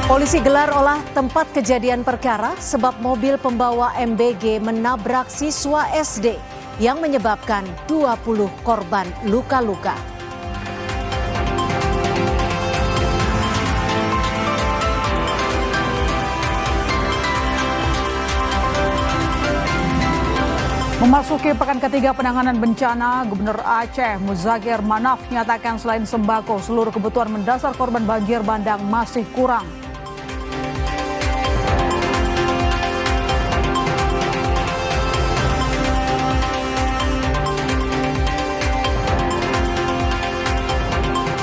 Polisi gelar olah tempat kejadian perkara sebab mobil pembawa MBG menabrak siswa SD yang menyebabkan 20 korban luka-luka. Memasuki pekan ketiga penanganan bencana, Gubernur Aceh Muzakir Manaf menyatakan selain sembako, seluruh kebutuhan mendasar korban banjir bandang masih kurang.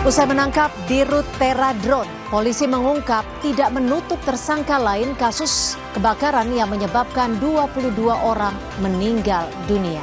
Usai menangkap Dirut Teradron, polisi mengungkap tidak menutup tersangka lain kasus kebakaran yang menyebabkan 22 orang meninggal dunia.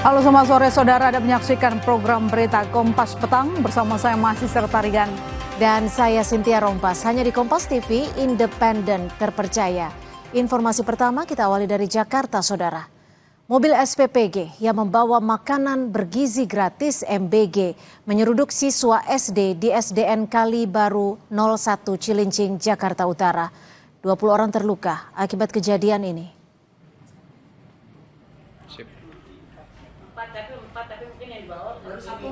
Halo, selamat sore saudara, Anda menyaksikan program berita Kompas Petang bersama saya Masih Sertarigan. Dan saya Cynthia Rompas, hanya di Kompas TV, independen, terpercaya. Informasi pertama kita awali dari Jakarta, saudara. Mobil SPPG yang membawa makanan bergizi gratis MBG menyeruduk siswa SD di SDN Kali Baru 01 Cilincing, Jakarta Utara. 20 orang terluka akibat kejadian ini. Tapi mungkin yang dibawa baru satu.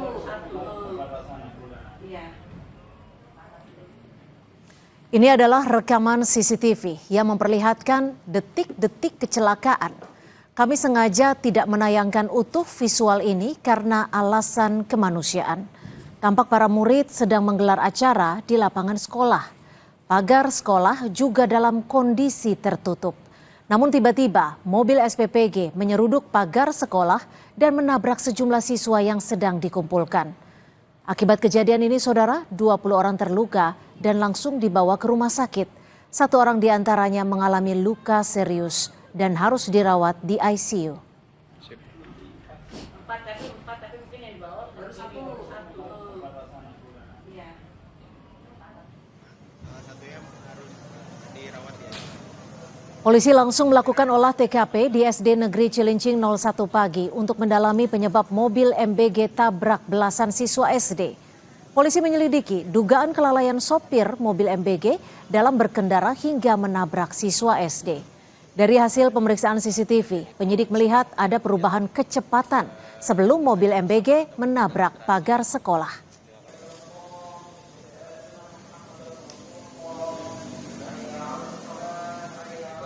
Iya. Ini adalah rekaman CCTV yang memperlihatkan detik-detik kecelakaan. Kami sengaja tidak menayangkan utuh visual ini karena alasan kemanusiaan. Tampak para murid sedang menggelar acara di lapangan sekolah. Pagar sekolah juga dalam kondisi tertutup. Namun tiba-tiba mobil SPPG menyeruduk pagar sekolah dan menabrak sejumlah siswa yang sedang dikumpulkan. Akibat kejadian ini, saudara, 20 orang terluka dan langsung dibawa ke rumah sakit. 1 orang diantaranya mengalami luka serius dan harus dirawat di ICU. Tapi mungkin yang dibawa baru satu. Iya. Polisi langsung melakukan olah TKP di SD Negeri Cilincing 01 pagi untuk mendalami penyebab mobil MBG tabrak belasan siswa SD. Polisi menyelidiki dugaan kelalaian sopir mobil MBG dalam berkendara hingga menabrak siswa SD. Dari hasil pemeriksaan CCTV, penyidik melihat ada perubahan kecepatan sebelum mobil MBG menabrak pagar sekolah.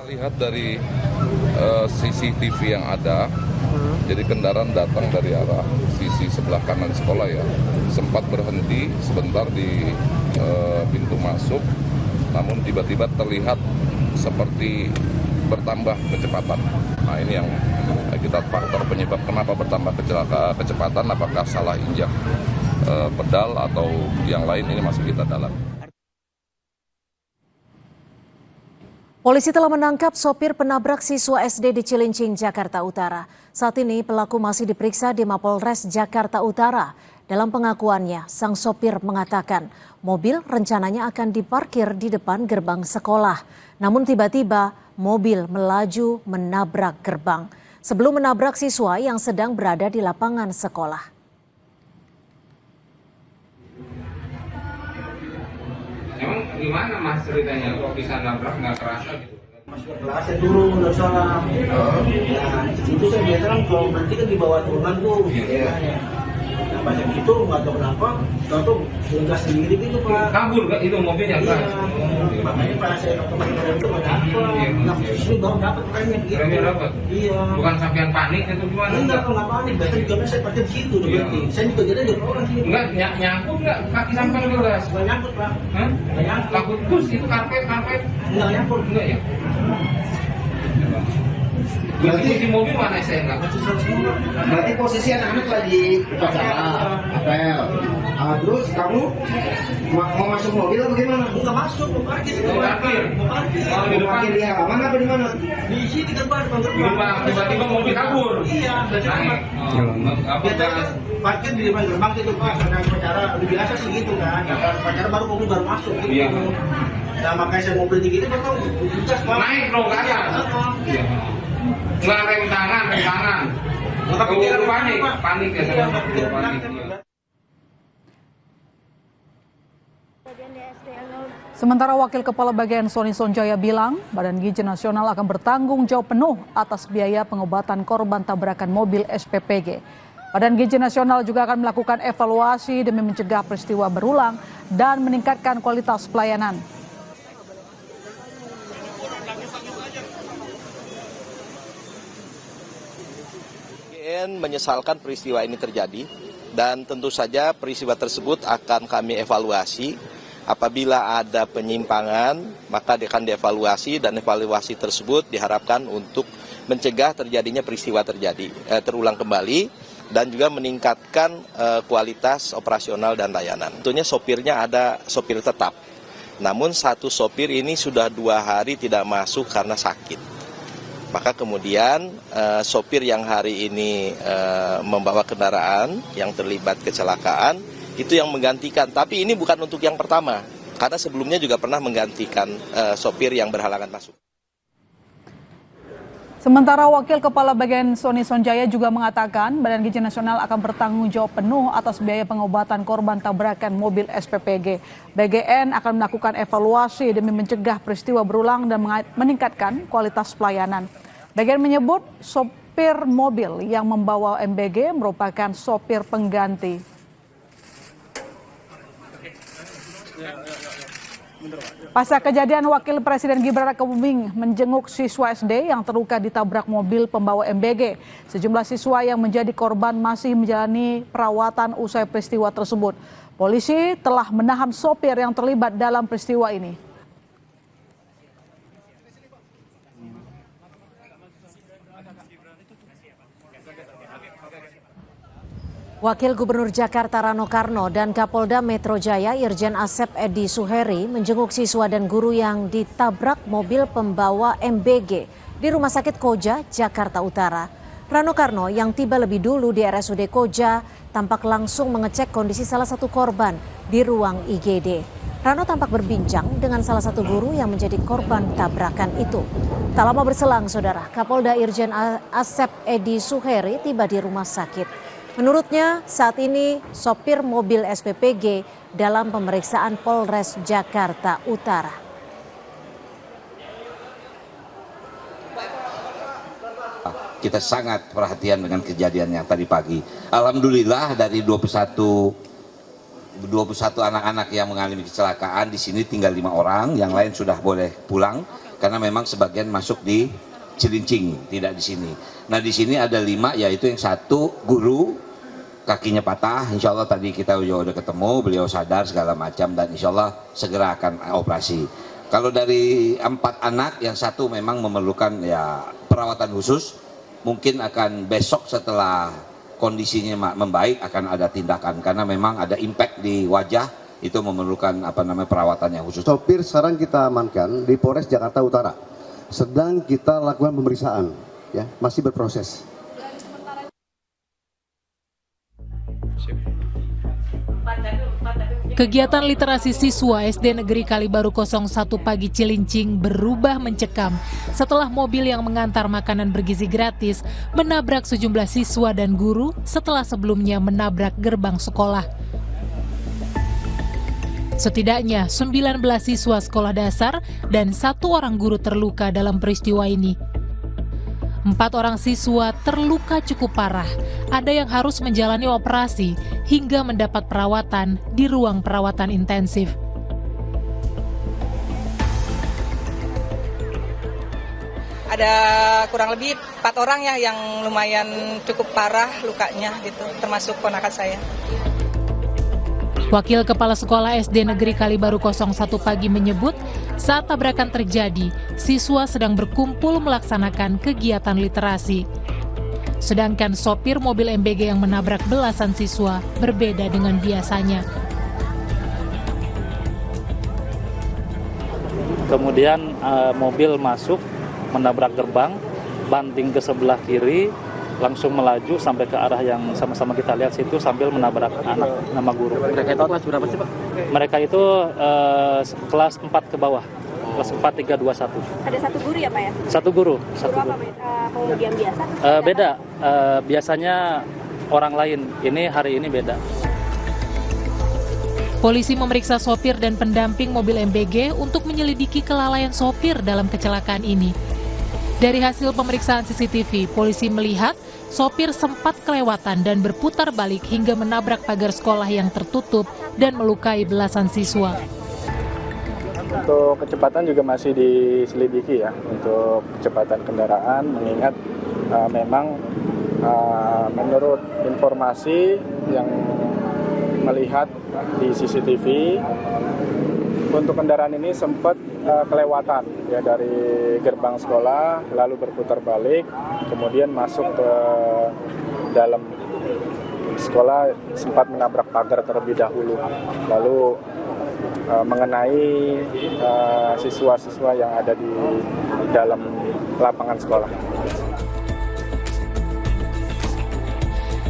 Lihat dari CCTV yang ada, jadi kendaraan datang dari arah sisi sebelah kanan sekolah ya, sempat berhenti sebentar di pintu masuk, namun tiba-tiba terlihat seperti bertambah kecepatan. Nah, ini yang kita faktor penyebab kenapa bertambah kecepatan, apakah salah injak pedal atau yang lain, ini masih kita dalami. Polisi telah menangkap sopir penabrak siswa SD di Cilincing, Jakarta Utara. Saat ini pelaku masih diperiksa di Mapolres Jakarta Utara. Dalam pengakuannya, sang sopir mengatakan mobil rencananya akan diparkir di depan gerbang sekolah. Namun tiba-tiba mobil melaju menabrak gerbang sebelum menabrak siswa yang sedang berada di lapangan sekolah. Emang gimana mas ceritanya kok bisa nabrak nggak kerasa gitu? Masuk ke kelas saya turun udah salah. Ya itu saya biasa kan kalau berhenti kan di bawah turunan tuh. Ya. Nah banyak itu nggak tahu kenapa, tahu gas sendiri gitu pak. Kabur gak itu mobilnya kan? Iya. Makanya pas saya kemarin itu nggak dapat. Nah ini baru dapat remnya gitu. Remnya dapat? Iya. Bukan sampean panik itu gimana? Enggak panik. Biasanya juga saya parkir di situ udah berhenti. Saya juga jadi ada orang sih. Enggak nyangkut nggak kaki sampean ke gas? Nggak nyangkut pak. Hah? Nggak nyangkut. Takut bus itu karpet? Nggak nyangkut. Enggak ya? Berarti di mobil mana saya enggak? Berarti posisi anak-anak lagi upacara apel. Terus kamu mau masuk mobil atau bagaimana? Nggak masuk, mau parkir. Mau parkir. Oh, di Mau depan. parkir di halaman apa di mana? Di sini gerbang. Di depan tiba-tiba mobil kabur. Iya, Naik. biasanya kan parkir di depan gerbang gitu Pak, karena upacara lebih biasa sih gitu kan. Ya, kan upacara baru mobil baru masuk gitu. Iya. Nah makanya saya mobil tinggi itu kan tugas Pak. Naik dong ke atas. Iya. Nggak rem tangan. Nggak kepikiran panik ya. Iya, nggak kepikiran Panik. iya. Sementara Wakil Kepala Bagian Sony Sonjaya bilang, Badan Gizi Nasional akan bertanggung jawab penuh atas biaya pengobatan korban tabrakan mobil SPPG. Badan Gizi Nasional juga akan melakukan evaluasi demi mencegah peristiwa berulang dan meningkatkan kualitas pelayanan. BGN menyesalkan peristiwa ini terjadi dan tentu saja peristiwa tersebut akan kami evaluasi. Apabila ada penyimpangan, maka akan dievaluasi dan evaluasi tersebut diharapkan untuk mencegah terjadinya peristiwa terulang kembali dan juga meningkatkan kualitas operasional dan layanan. Tentunya sopirnya ada sopir tetap, namun satu sopir ini sudah 2 hari tidak masuk karena sakit. Maka kemudian sopir yang hari ini membawa kendaraan yang terlibat kecelakaan itu yang menggantikan, tapi ini bukan untuk yang pertama, karena sebelumnya juga pernah menggantikan sopir yang berhalangan masuk. Sementara Wakil Kepala Bagian Sony Sonjaya juga mengatakan Badan Gizi Nasional akan bertanggung jawab penuh atas biaya pengobatan korban tabrakan mobil SPPG. BGN akan melakukan evaluasi demi mencegah peristiwa berulang dan meningkatkan kualitas pelayanan. BGN menyebut sopir mobil yang membawa MBG merupakan sopir pengganti. Pasca kejadian, Wakil Presiden Gibran Rakabuming menjenguk siswa SD yang terluka ditabrak mobil pembawa MBG. Sejumlah siswa yang menjadi korban masih menjalani perawatan usai peristiwa tersebut. Polisi telah menahan sopir yang terlibat dalam peristiwa ini. Wakil Gubernur Jakarta Rano Karno dan Kapolda Metro Jaya Irjen Asep Edi Suheri menjenguk siswa dan guru yang ditabrak mobil pembawa MBG di Rumah Sakit Koja, Jakarta Utara. Rano Karno yang tiba lebih dulu di RSUD Koja tampak langsung mengecek kondisi salah satu korban di ruang IGD. Rano tampak berbincang dengan salah satu guru yang menjadi korban tabrakan itu. Tak lama berselang, Saudara, Kapolda Irjen Asep Edi Suheri tiba di rumah sakit. Menurutnya, saat ini sopir mobil SPPG dalam pemeriksaan Polres Jakarta Utara. Kita sangat perhatian dengan kejadian yang tadi pagi. Alhamdulillah dari 21 anak-anak yang mengalami kecelakaan, di sini tinggal 5 orang, yang lain sudah boleh pulang karena memang sebagian masuk di Cilincing, tidak di sini. Nah, di sini ada 5, yaitu yang 1 guru kakinya patah, insya Allah tadi kita udah ketemu, beliau sadar segala macam dan insya Allah segera akan operasi. Kalau dari 4 anak, yang 1 memang memerlukan ya perawatan khusus, mungkin akan besok setelah kondisinya membaik akan ada tindakan karena memang ada impact di wajah, itu memerlukan perawatan yang khusus. Sopir sekarang kita amankan di Polres Jakarta Utara. Sedang kita lakukan pemeriksaan, ya, masih berproses. Kegiatan literasi siswa SD Negeri Kalibaru 01 pagi Cilincing berubah mencekam setelah mobil yang mengantar makanan bergizi gratis menabrak sejumlah siswa dan guru setelah sebelumnya menabrak gerbang sekolah. Setidaknya 19 siswa sekolah dasar dan 1 orang guru terluka dalam peristiwa ini. 4 orang siswa terluka cukup parah, ada yang harus menjalani operasi hingga mendapat perawatan di ruang perawatan intensif. Ada kurang lebih 4 orang ya yang lumayan cukup parah lukanya gitu, termasuk ponakan saya. Wakil Kepala Sekolah SD Negeri Kalibaru 01 pagi menyebut, saat tabrakan terjadi, siswa sedang berkumpul melaksanakan kegiatan literasi. Sedangkan sopir mobil MBG yang menabrak belasan siswa berbeda dengan biasanya. Kemudian mobil masuk, menabrak gerbang, banting ke sebelah kiri, langsung melaju sampai ke arah yang sama-sama kita lihat situ sambil menabrak anak nama guru. Mereka itu kelas berapa sih Pak? Mereka itu kelas 4 ke bawah, kelas 4, 3, 2, 1. Ada satu guru ya Pak ya? Satu guru. Guru apa? Pengemudi yang biasa? Beda, biasanya orang lain, ini hari ini beda. Polisi memeriksa sopir dan pendamping mobil MBG untuk menyelidiki kelalaian sopir dalam kecelakaan ini. Dari hasil pemeriksaan CCTV, polisi melihat sopir sempat kelewatan dan berputar balik hingga menabrak pagar sekolah yang tertutup dan melukai belasan siswa. Untuk kecepatan juga masih diselidiki ya, untuk kecepatan kendaraan, mengingat memang menurut informasi yang melihat di CCTV, untuk kendaraan ini sempat kelewatan ya dari gerbang sekolah, lalu berputar balik, kemudian masuk ke dalam sekolah, sempat menabrak pagar terlebih dahulu, lalu mengenai siswa-siswa yang ada di dalam lapangan sekolah.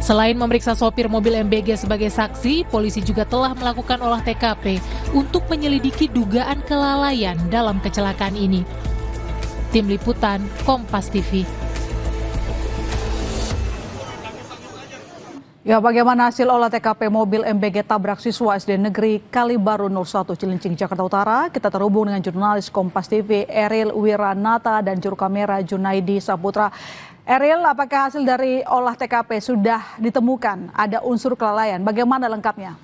Selain memeriksa sopir mobil MBG sebagai saksi, polisi juga telah melakukan olah TKP untuk menyelidiki dugaan kelalaian dalam kecelakaan ini. Tim Liputan, Kompas TV. Ya, bagaimana hasil olah TKP mobil MBG tabrak siswa SD Negeri Kalibaru 01 Cilincing, Jakarta Utara? Kita terhubung dengan jurnalis Kompas TV Eril Wiranata dan juru kamera Junaidi Saputra. Eril, apakah hasil dari olah TKP sudah ditemukan ada unsur kelalaian? Bagaimana lengkapnya?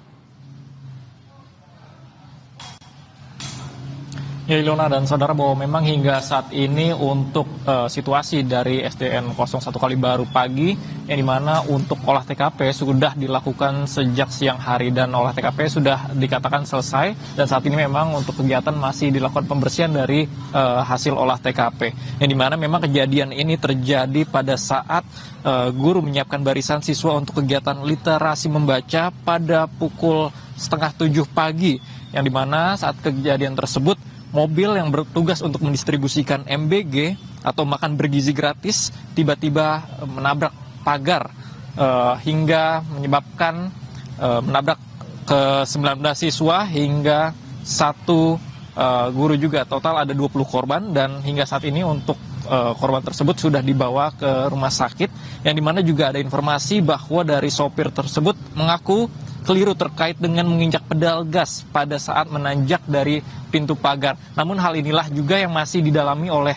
Ya, Ilona dan saudara, bahwa memang hingga saat ini untuk situasi dari SDN 01 Kalibaru pagi, yang dimana untuk olah TKP sudah dilakukan sejak siang hari dan olah TKP sudah dikatakan selesai, dan saat ini memang untuk kegiatan masih dilakukan pembersihan dari hasil olah TKP, yang dimana memang kejadian ini terjadi pada saat guru menyiapkan barisan siswa untuk kegiatan literasi membaca pada pukul 6:30 pagi, yang dimana saat kejadian tersebut mobil yang bertugas untuk mendistribusikan MBG atau makan bergizi gratis tiba-tiba menabrak pagar hingga menyebabkan menabrak ke 19 siswa hingga 1 guru juga. Total ada 20 korban dan hingga saat ini untuk korban tersebut sudah dibawa ke rumah sakit, yang dimana juga ada informasi bahwa dari sopir tersebut mengaku keliru terkait dengan menginjak pedal gas pada saat menanjak dari pintu pagar. Namun hal inilah juga yang masih didalami oleh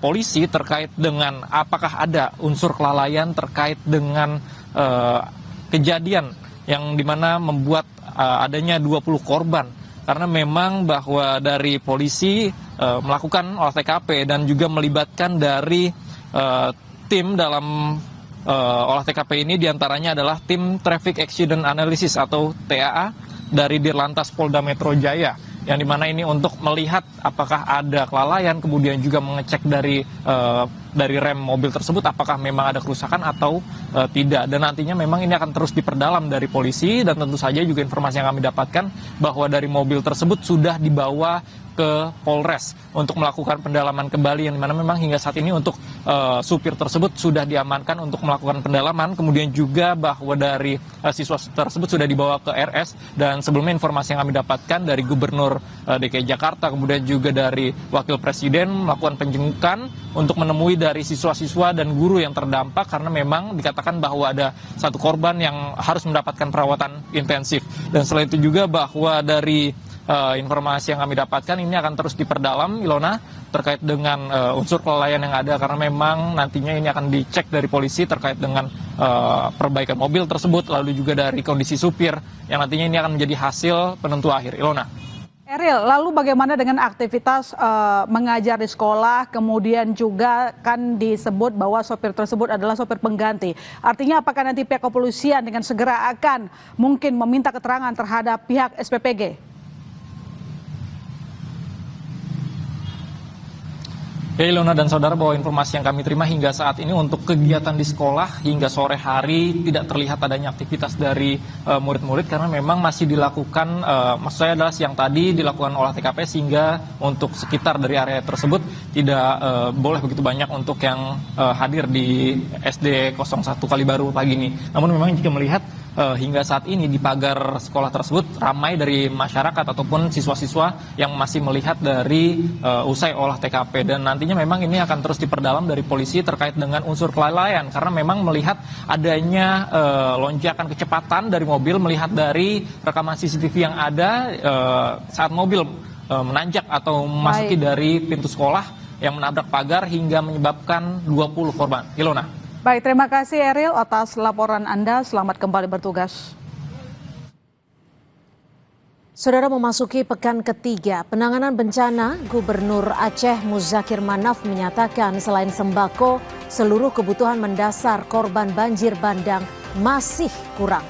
polisi terkait dengan apakah ada unsur kelalaian terkait dengan kejadian yang dimana membuat adanya 20 korban. Karena memang bahwa dari polisi melakukan olah TKP dan juga melibatkan dari tim dalam olah TKP ini, diantaranya adalah tim Traffic Accident Analysis atau TAA dari Dirlantas Polda Metro Jaya, yang dimana ini untuk melihat apakah ada kelalaian, kemudian juga mengecek dari rem mobil tersebut apakah memang ada kerusakan atau tidak. Dan nantinya memang ini akan terus diperdalam dari polisi, dan tentu saja juga informasi yang kami dapatkan bahwa dari mobil tersebut sudah dibawa ke Polres untuk melakukan pendalaman kembali, yang dimana memang hingga saat ini untuk supir tersebut sudah diamankan untuk melakukan pendalaman. Kemudian juga bahwa dari siswa tersebut sudah dibawa ke RS, dan sebelumnya informasi yang kami dapatkan dari Gubernur DKI Jakarta kemudian juga dari Wakil Presiden melakukan penjengkukan untuk menemui dari siswa-siswa dan guru yang terdampak, karena memang dikatakan bahwa ada 1 korban yang harus mendapatkan perawatan intensif. Dan selain itu juga bahwa dari informasi yang kami dapatkan ini akan terus diperdalam, Ilona, terkait dengan unsur kelalaian yang ada, karena memang nantinya ini akan dicek dari polisi terkait dengan perbaikan mobil tersebut, lalu juga dari kondisi supir yang nantinya ini akan menjadi hasil penentu akhir. Ilona. Eril, lalu bagaimana dengan aktivitas mengajar di sekolah, kemudian juga kan disebut bahwa sopir tersebut adalah sopir pengganti. Artinya apakah nanti pihak kepolisian dengan segera akan mungkin meminta keterangan terhadap pihak SPPG? Ya, Ilona dan saudara, bahwa informasi yang kami terima hingga saat ini untuk kegiatan di sekolah hingga sore hari tidak terlihat adanya aktivitas dari murid-murid karena memang masih dilakukan, maksud saya adalah siang tadi dilakukan olah TKP sehingga untuk sekitar dari area tersebut tidak boleh begitu banyak untuk yang hadir di SD 01 Kalibaru pagi ini. Namun memang jika melihat hingga saat ini di pagar sekolah tersebut ramai dari masyarakat ataupun siswa-siswa yang masih melihat dari usai olah TKP, dan nantinya memang ini akan terus diperdalam dari polisi terkait dengan unsur kelalaian karena memang melihat adanya lonjakan kecepatan dari mobil, melihat dari rekaman CCTV yang ada saat mobil menanjak atau memasuki dari pintu sekolah yang menabrak pagar hingga menyebabkan 20 korban. Ilona. Baik, terima kasih Eril atas laporan Anda. Selamat kembali bertugas. Saudara, memasuki pekan ketiga penanganan bencana, Gubernur Aceh Muzakir Manaf menyatakan selain sembako, seluruh kebutuhan mendasar korban banjir bandang masih kurang.